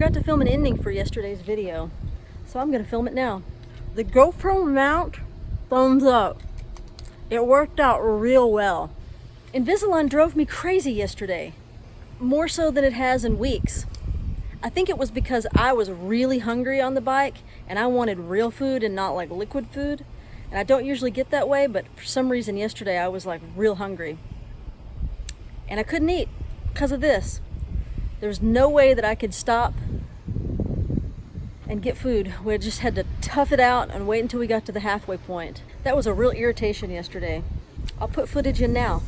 forgot to film an ending for yesterday's video, so I'm gonna film it now. The GoPro Mount, thumbs up. It worked out real well. Invisalign drove me crazy yesterday, more so than it has in weeks. I think it was because I was really hungry on the bike and I wanted real food and not like liquid food. And I don't usually get that way, but for some reason yesterday I was like real hungry. And I couldn't eat because of this. There's no way that I could stop and get food. We just had to tough it out and wait until we got to the halfway point. That was a real irritation yesterday. I'll put footage in now.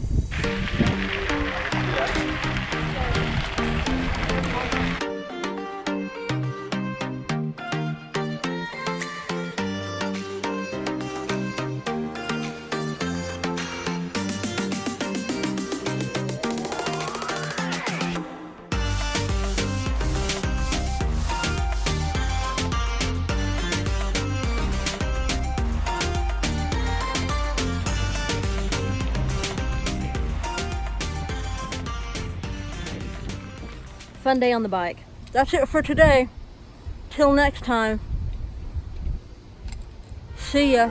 Fun day on the bike. That's it for today. Till next time. See ya.